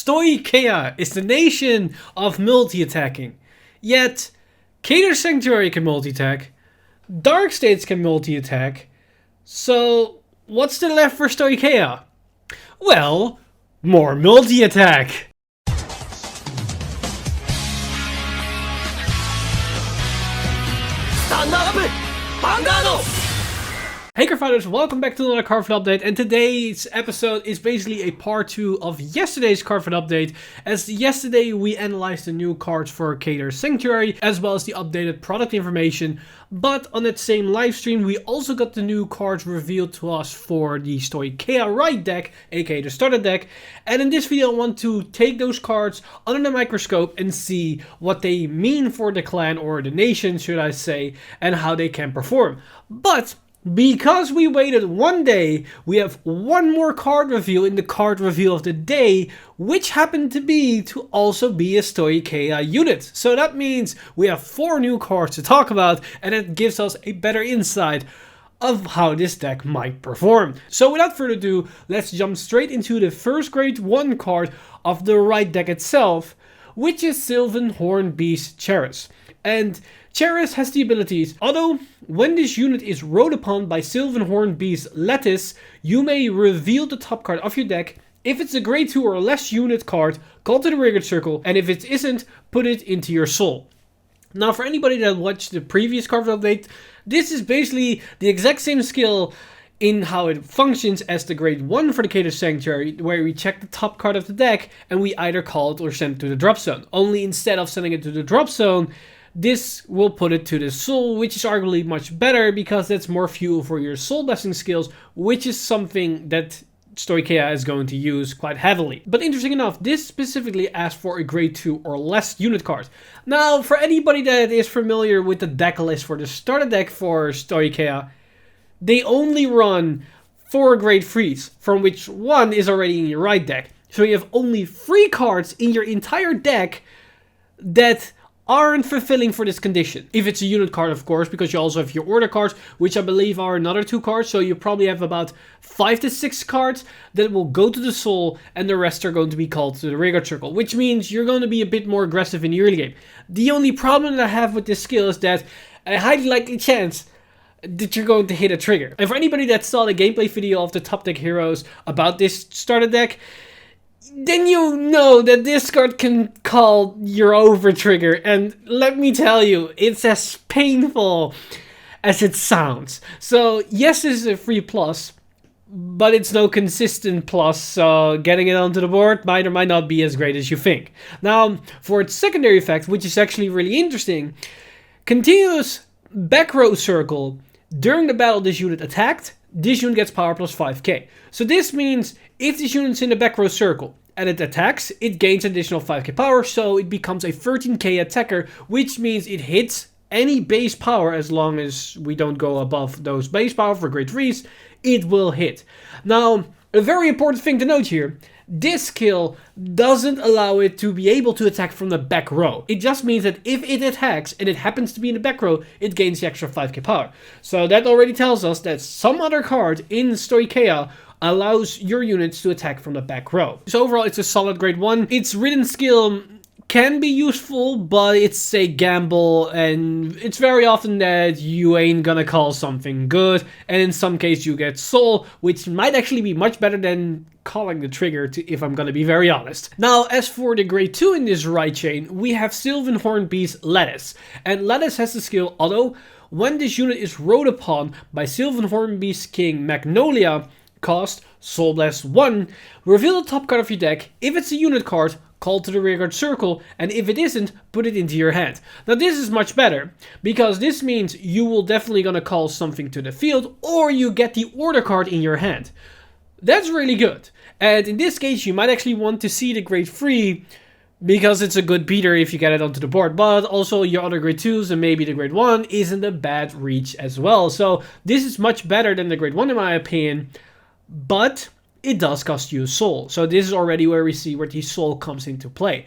Stoicheia is the nation of multi-attacking. Yet, Cater Sanctuary can multi-attack, Dark States can multi-attack, so what's still left for Stoicheia? Well, more multi-attack! Stand up! Vanguard! Hey Cardfighters, welcome back to another Cardfight update, and today's episode is basically a part 2 of yesterday's Cardfight update, as yesterday we analyzed the new cards for Cater Sanctuary, as well as the updated product information, but on that same live stream we also got the new cards revealed to us for the Stoicheia Ride deck, aka the starter deck, and in this video I want to take those cards under the microscope and see what they mean for the clan, or the nation should I say, and how they can perform. But because we waited one day, we have one more card reveal in the card reveal of the day, which happened to also be a Stoicheia unit. So that means we have 4 new cards to talk about, and it gives us a better insight of how this deck might perform. So without further ado, let's jump straight into the first grade 1 card of the right deck itself, which is Sylvan Hornbeast Charis. And Charis has the abilities, although when this unit is rode upon by Sylvan Hornbeast Lattice, you may reveal the top card of your deck. If it's a grade 2 or less unit card, call to the Vanguard circle, and if it isn't, put it into your soul. Now for anybody that watched the previous card update, this is basically the exact same skill in how it functions as the grade 1 for the Cater Sanctuary, where we check the top card of the deck and we either call it or send it to the drop zone. Only instead of sending it to the drop zone, this will put it to the soul, which is arguably much better because that's more fuel for your soul blessing skills, which is something that Stoicheia is going to use quite heavily. But interesting enough, this specifically asks for a grade 2 or less unit card. Now, for anybody that is familiar with the deck list for the starter deck for Stoicheia, they only run 4 grade 3s, from which 1 is already in your right deck. So you have only 3 cards in your entire deck that aren't fulfilling for this condition. If it's a unit card, of course, because you also have your order cards, which I believe are another 2 cards, so you probably have about 5 to 6 cards that will go to the soul, and the rest are going to be called to the Vanguard circle, which means you're going to be a bit more aggressive in the early game. The only problem that I have with this skill is that a highly likely chance that you're going to hit a trigger. And for anybody that saw the gameplay video of the top deck heroes about this starter deck, then you know that this card can call your over trigger, and let me tell you, it's as painful as it sounds. So yes, this is a free plus, but it's no consistent plus, so getting it onto the board might or might not be as great as you think. Now, for its secondary effect, which is actually really interesting, continuous back row circle. During the battle this unit attacked, this unit gets power plus 5k. So this means if this unit's in the back row circle and it attacks, it gains additional 5k power, so it becomes a 13k attacker, which means it hits any base power. As long as we don't go above those base power for grade 3s, it will hit. Now, a very important thing to note here, this skill doesn't allow it to be able to attack from the back row. It just means that if it attacks and it happens to be in the back row, it gains the extra 5k power. So that already tells us that some other card in Stoicheia allows your units to attack from the back row. So overall, it's a solid grade 1. Its written skill can be useful, but it's a gamble, and it's very often that you ain't gonna call something good, and in some case you get soul, which might actually be much better than calling the trigger, if I'm gonna be very honest. Now, as for the grade 2 in this right chain, we have Sylvan Hornbeast Lattice, and Lattice has the skill, although when this unit is rode upon by Sylvan Hornbeast King Magnolia, cost Soul Blast 1, reveal the top card of your deck. If it's a unit card, call to the Vanguard circle, and if it isn't, put it into your hand. Now this is much better, because this means you will definitely gonna call something to the field, or you get the order card in your hand. That's really good, and in this case you might actually want to see the grade 3, because it's a good beater if you get it onto the board, but also your other grade 2s and maybe the grade 1 isn't a bad reach as well. So this is much better than the grade 1 in my opinion, but it does cost you a soul. So this is already where we see where the soul comes into play.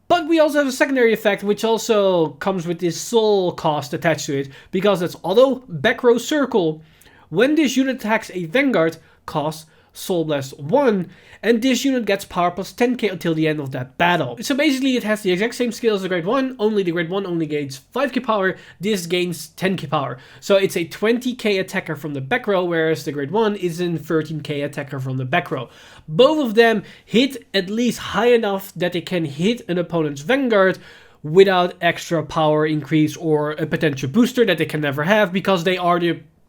But we also have a secondary effect, which also comes with this soul cost attached to it, because that's although back row circle, when this unit attacks a Vanguard, costs Soul Blast 1, and this unit gets power plus 10k until the end of that battle. So basically it has the exact same skill as the grade 1, only the grade 1 only gains 5k power, this gains 10k power. So it's a 20k attacker from the back row, whereas the grade 1 is a 13k attacker from the back row. Both of them hit at least high enough that they can hit an opponent's Vanguard without extra power increase or a potential booster that they can never have because they are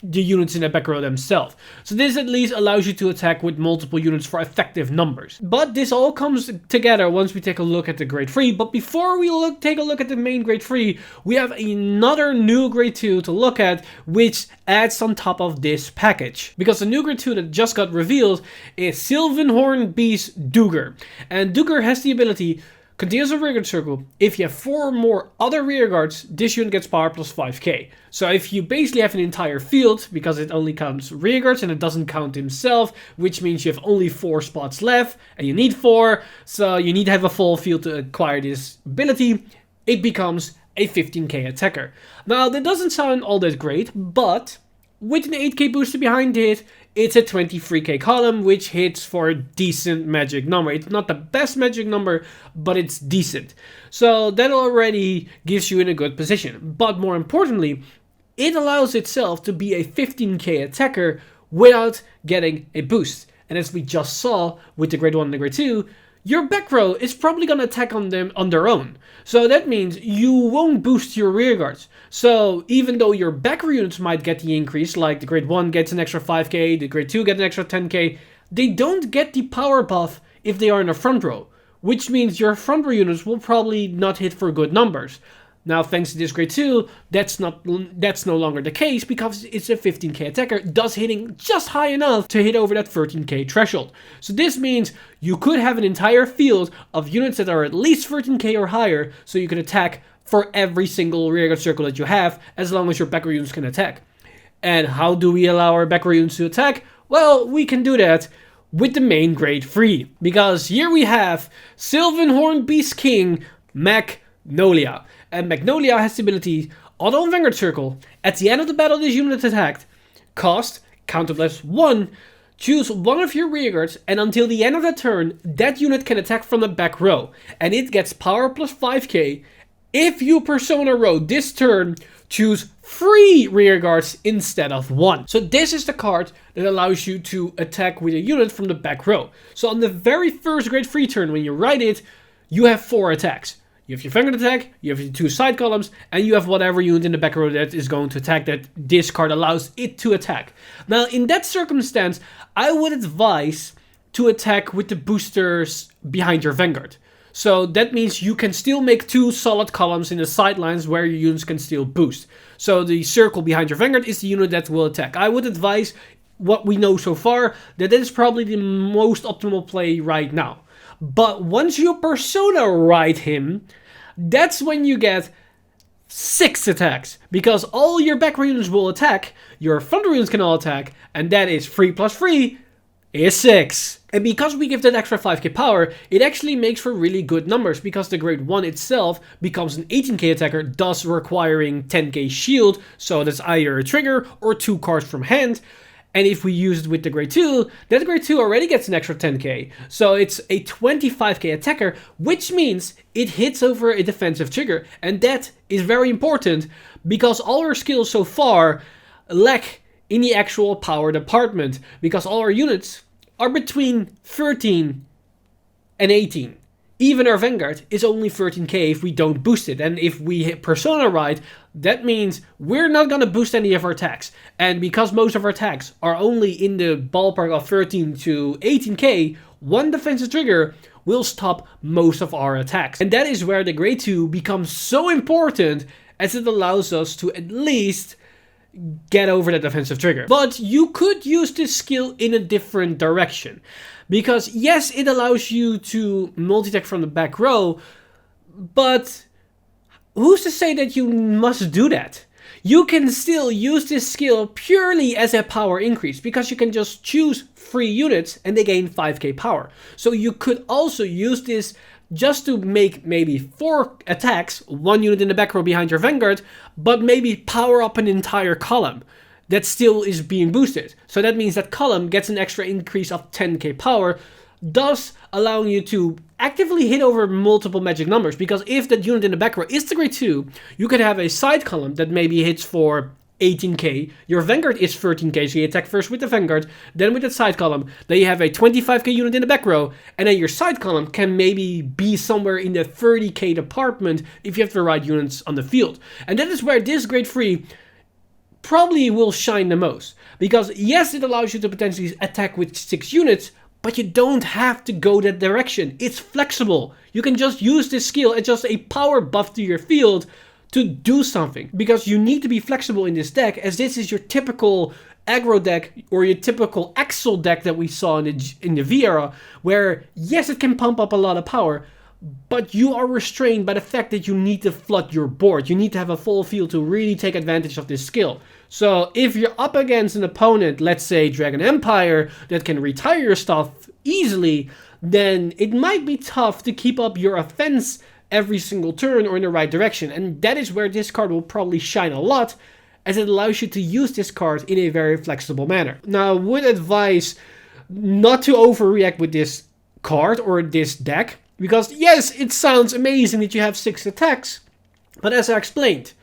the units in the back row themselves. So this at least allows you to attack with multiple units for effective numbers. But this all comes together once we take a look at the grade 3. But before we take a look at the main grade 3, we have another new grade 2 to look at, which adds on top of this package. Because the new grade 2 that just got revealed is Sylvanhorn Beast Duger. And Duger has the ability continues a rearguard circle. If you have 4 more other rearguards, this unit gets power plus 5k. So if you basically have an entire field, because it only counts rearguards and it doesn't count himself, which means you have only 4 spots left, and you need 4, so you need to have a full field to acquire this ability, it becomes a 15k attacker. Now that doesn't sound all that great, but with an 8k booster behind it, it's a 23k column, which hits for a decent magic number. It's not the best magic number, but it's decent. So that already gives you in a good position. But more importantly, it allows itself to be a 15k attacker without getting a boost. And as we just saw with the grade 1 and the grade 2, your back row is probably going to attack on them on their own. So that means you won't boost your rearguards. So even though your back row units might get the increase, like the grade 1 gets an extra 5k, the grade 2 gets an extra 10k, they don't get the power buff if they are in the front row. Which means your front row units will probably not hit for good numbers. Now, thanks to this grade 2, that's no longer the case because it's a 15k attacker, thus hitting just high enough to hit over that 13k threshold. So this means you could have an entire field of units that are at least 13k or higher, so you can attack for every single rearguard circle that you have, as long as your back row units can attack. And how do we allow our back row units to attack? Well, we can do that with the main grade 3, because here we have Sylvanhorn Beast King Magnolia. And Magnolia has the ability, auto on Vanguard Circle, at the end of the battle this unit attacked, cost, counter blast 1, choose one of your rearguards, and until the end of the turn, that unit can attack from the back row. And it gets power plus 5k. If you persona row this turn, choose 3 rearguards instead of 1. So this is the card that allows you to attack with a unit from the back row. So on the very first grade 3 turn, when you write it, you have 4 attacks. You have your Vanguard attack, you have your 2 side columns, and you have whatever unit in the back row that is going to attack that this card allows it to attack. Now, in that circumstance, I would advise to attack with the boosters behind your Vanguard. So that means you can still make 2 solid columns in the sidelines where your units can still boost. So the circle behind your Vanguard is the unit that will attack. I would advise, what we know so far, that is probably the most optimal play right now. But once you persona ride him, that's when you get 6 attacks. Because all your back row units will attack, your front row units can all attack, and that is 3 plus 3 is 6. And because we give that extra 5k power, it actually makes for really good numbers, because the grade 1 itself becomes an 18k attacker, thus requiring 10k shield, so that's either a trigger or 2 cards from hand. And if we use it with the grade 2, that grade 2 already gets an extra 10k. So it's a 25k attacker, which means it hits over a defensive trigger. And that is very important, because all our skills so far lack in the actual power department, because all our units are between 13 and 18. Even our Vanguard is only 13k if we don't boost it. And if we hit Persona right, that means we're not going to boost any of our attacks. And because most of our attacks are only in the ballpark of 13 to 18k, one defensive trigger will stop most of our attacks. And that is where the grade 2 becomes so important, as it allows us to at least get over that defensive trigger. But you could use this skill in a different direction. Because yes, it allows you to multi-attack from the back row, but who's to say that you must do that? You can still use this skill purely as a power increase, because you can just choose 3 units and they gain 5k power. So you could also use this just to make maybe 4 attacks, 1 unit in the back row behind your Vanguard, but maybe power up an entire column. that still is being boosted. So that means that column gets an extra increase of 10k power, thus allowing you to actively hit over multiple magic numbers. Because if that unit in the back row is the grade 2, you could have a side column that maybe hits for 18k. Your Vanguard is 13k, so you attack first with the Vanguard, then with the side column. Then you have a 25k unit in the back row, and then your side column can maybe be somewhere in the 30k department if you have the right units on the field. And that is where this grade 3 probably will shine the most. Because yes, it allows you to potentially attack with 6 units, but you don't have to go that direction. It's flexible. You can just use this skill as just a power buff to your field to do something, because you need to be flexible in this deck, as this is your typical aggro deck or your typical Axel deck that we saw in the V era, where yes, it can pump up a lot of power, but you are restrained by the fact that you need to flood your board. You need to have a full field to really take advantage of this skill. So if you're up against an opponent, let's say Dragon Empire, that can retire your stuff easily, then it might be tough to keep up your offense every single turn or in the right direction. And that is where this card will probably shine a lot, as it allows you to use this card in a very flexible manner. Now, I would advise not to overreact with this card or this deck, because yes, it sounds amazing that you have 6 attacks, but as I explained,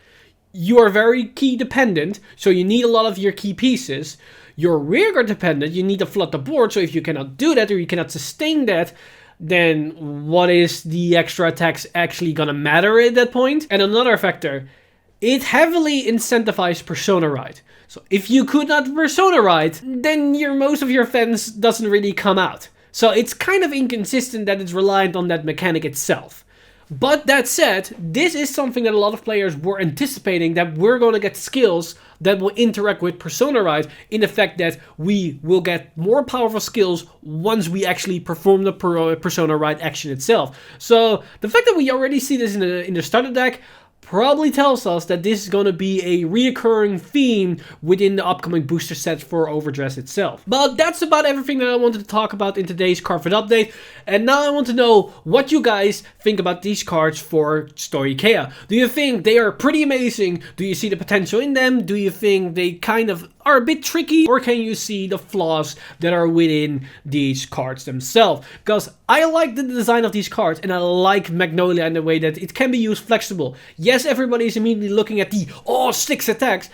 you are very key dependent, so you need a lot of your key pieces. You're rearguard dependent, you need to flood the board, so if you cannot do that or you cannot sustain that, then what is the extra attacks actually gonna matter at that point? And another factor, it heavily incentivizes Persona Ride. So if you could not Persona Ride, then most of your offense doesn't really come out. So it's kind of inconsistent that it's reliant on that mechanic itself. But that said, this is something that a lot of players were anticipating, that we're going to get skills that will interact with Persona Ride, in the fact that we will get more powerful skills once we actually perform the Persona Ride action itself. So the fact that we already see this in the starter deck probably tells us that this is going to be a reoccurring theme within the upcoming booster set for Overdress itself. But that's about everything that I wanted to talk about in today's Cardfight update. And now I want to know what you guys think about these cards for Stoicheia. Do you think they are pretty amazing? Do you see the potential in them? Do you think they kind of are a bit tricky? Or can you see the flaws that are within these cards themselves? Because I like the design of these cards, and I like Magnolia in the way that it can be used flexible. Yes, everybody is immediately looking at the 6 attacks,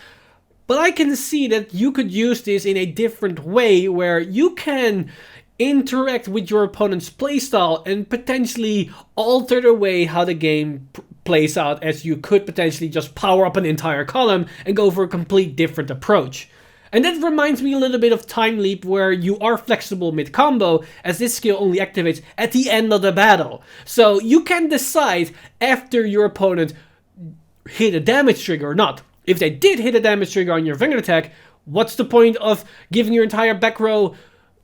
but I can see that you could use this in a different way, where you can interact with your opponent's playstyle and potentially alter the way how the game plays out, as you could potentially just power up an entire column and go for a complete different approach. And that reminds me a little bit of Time Leap, where you are flexible mid-combo, as this skill only activates at the end of the battle. So you can decide after your opponent hit a damage trigger or not. If they did hit a damage trigger on your Vanguard attack, what's the point of giving your entire back row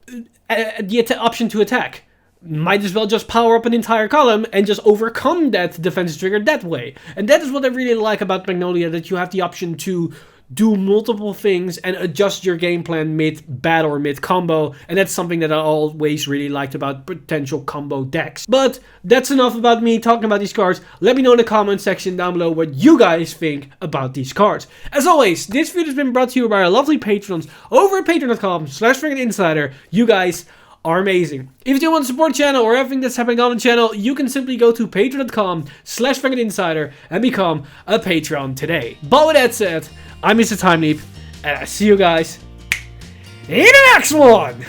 the option to attack? Might as well just power up an entire column and just overcome that defense trigger that way. And that is what I really like about Magnolia, that you have the option to do multiple things and adjust your game plan mid-battle or mid-combo, and that's something that I always really liked about potential combo decks. But that's enough about me talking about these cards. Let me know in the comment section down below what you guys think about these cards. As always, this video has been brought to you by our lovely patrons over at patreon.com/VangardInsider. You guys are amazing. If you do want to support the channel or everything that's happening on the channel, you can simply go to patreon.com/VangardInsider and become a Patreon today. But with that said, I'm Mr. Time Leap, and I see you guys in the next one!